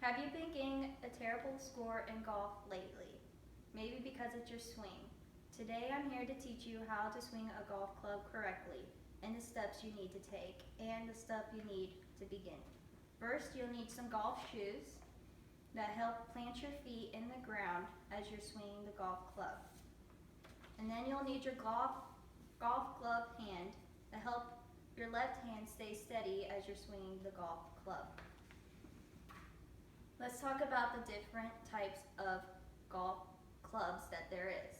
Have you been getting a terrible score in golf lately? Maybe because it's your swing. Today I'm here to teach you how to swing a golf club correctly and the steps you need to take and the stuff you need to begin. First, you'll need some golf shoes that help plant your feet in the ground as you're swinging the golf club. And then you'll need your golf glove hand to help your left hand stay steady as you're swinging the golf club. Let's talk about the different types of golf clubs that there is.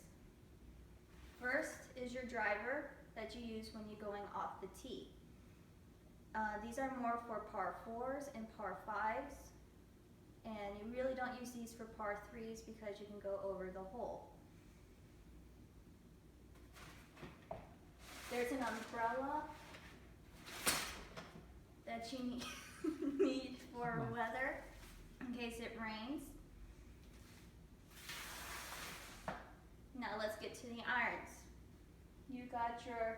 First is your driver that you use when you're going off the tee. These are more for par 4s and par 5s, and you really don't use these for par 3s because you can go over the hole. There's an umbrella that you need for weather in case it rains. Now let's get to the irons. You got your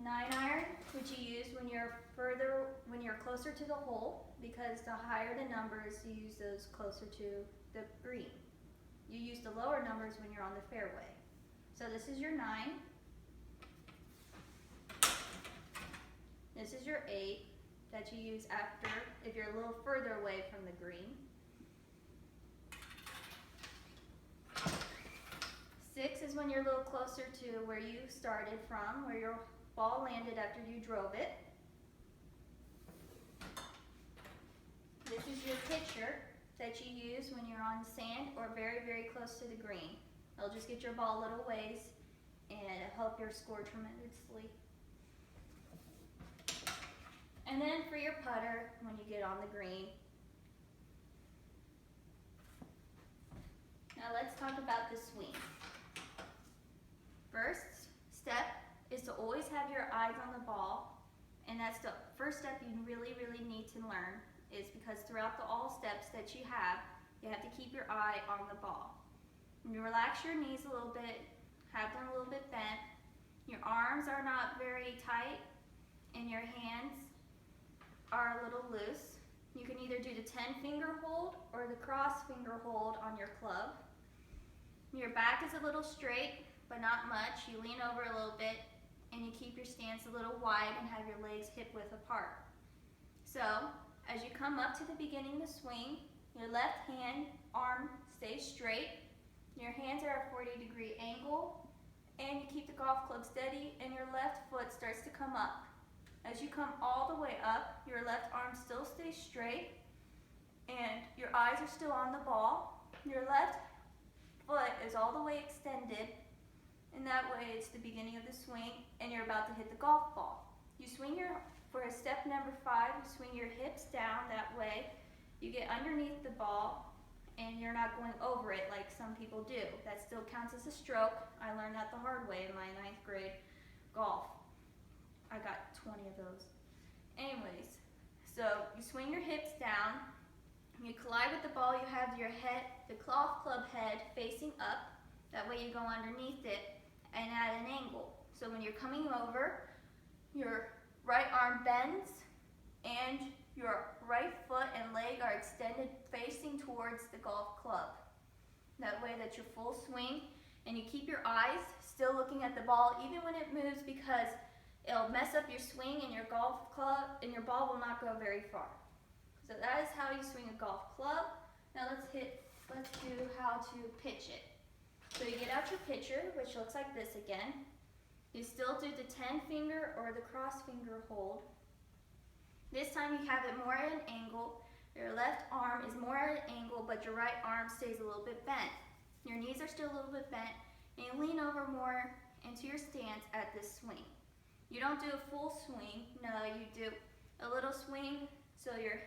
9-iron, which you use when you're closer to the hole, because the higher the numbers, you use those closer to the green. You use the lower numbers when you're on the fairway. So this is your 9. This is your 8 that you use after if you're a little further away from the green. 6 is when you're a little closer to where you started from, where your ball landed after you drove it. This is your pitcher that you use when you're on sand or very, very close to the green. It'll just get your ball a little ways and help your score tremendously. And then for your putter, when you get on the green. Now let's talk about the swing. First step is to always have your eyes on the ball, and that's the first step you really, really need to learn, is because throughout all steps that you have to keep your eye on the ball. When you relax your knees a little bit, have them a little bit bent, your arms are not very tight, and your hands are a little loose. You can either do the 10-finger hold or the cross-finger hold on your club. Your back is a little straight, but not much. You lean over a little bit, and you keep your stance a little wide and have your legs hip-width apart. So, as you come up to the beginning of the swing, your left hand arm stays straight, your hands are at a 40-degree angle, and you keep the golf club steady, and your left foot starts to come up. As you come all the way up, your left arm still stays straight, and your eyes are still on the ball. Your left foot is all the way extended, and that way it's the beginning of the swing, and you're about to hit the golf ball. You swing for step number 5, you swing your hips down that way. You get underneath the ball, and you're not going over it like some people do. That still counts as a stroke. I learned that the hard way in my 9th grade golf. I got 20 of those. Anyways, so you swing your hips down, you collide with the ball, you have your head, the golf club head facing up. That way you go underneath it and at an angle. So when you're coming over, your right arm bends and your right foot and leg are extended facing towards the golf club. That way that's your full swing, and you keep your eyes still looking at the ball even when it moves, because it'll mess up your swing and your golf club and your ball will not go very far. So that is how you swing a golf club. Now let's do how to pitch it. So you get out your pitcher, which looks like this again. You still do the 10-finger or the cross-finger hold. This time you have it more at an angle. Your left arm is more at an angle, but your right arm stays a little bit bent. Your knees are still a little bit bent, and you lean over more into your stance at this swing. You don't do a full swing, no, you do a little swing so your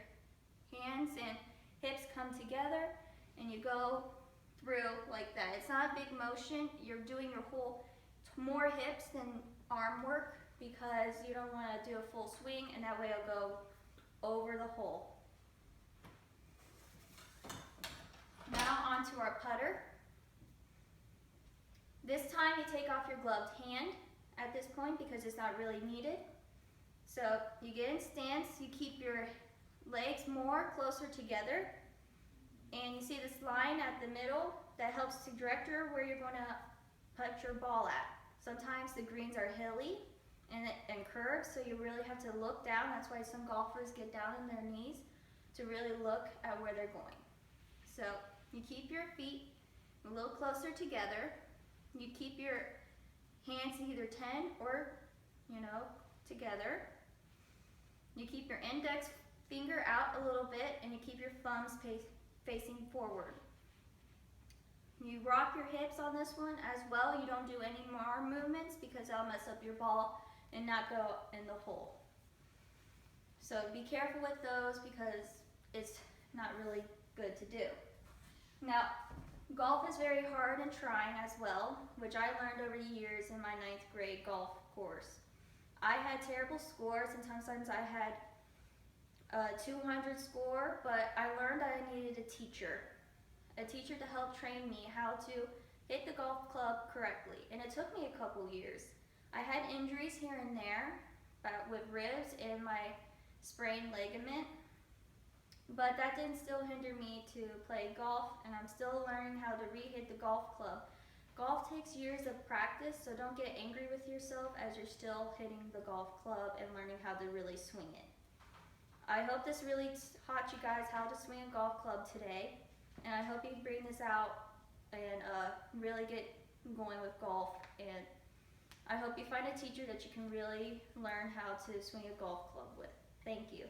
hands and hips come together and you go through like that. It's not a big motion, you're doing your whole, more hips than arm work, because you don't want to do a full swing and that way it'll go over the hole. Now onto our putter. This time you take off your gloved hand at this point because it's not really needed. So you get in stance, you keep your legs more closer together, And you see this line at the middle that helps to direct where you're going to put your ball at. Sometimes the greens are hilly and curved, so you really have to look down. That's why some golfers get down on their knees to really look at where they're going. So you keep your feet a little closer together. You keep your hands either 10 or, together. You keep your index finger out a little bit, and you keep your thumbs facing forward. You rock your hips on this one as well. You don't do any more movements because that'll mess up your ball and not go in the hole. So be careful with those because it's not really good to do. Now, golf is very hard and trying as well, which I learned over the years in my 9th grade golf course. I had terrible scores, and sometimes I had a 200 score, but I learned that I needed a teacher to help train me how to hit the golf club correctly. And it took me a couple years. I had injuries here and there with ribs and my sprained ligament, but that didn't still hinder me to play golf, and I'm still learning how to re-hit the golf club. Golf takes years of practice, so don't get angry with yourself as you're still hitting the golf club and learning how to really swing it. I hope this really taught you guys how to swing a golf club today, and I hope you bring this out and really get going with golf, and I hope you find a teacher that you can really learn how to swing a golf club with. Thank you.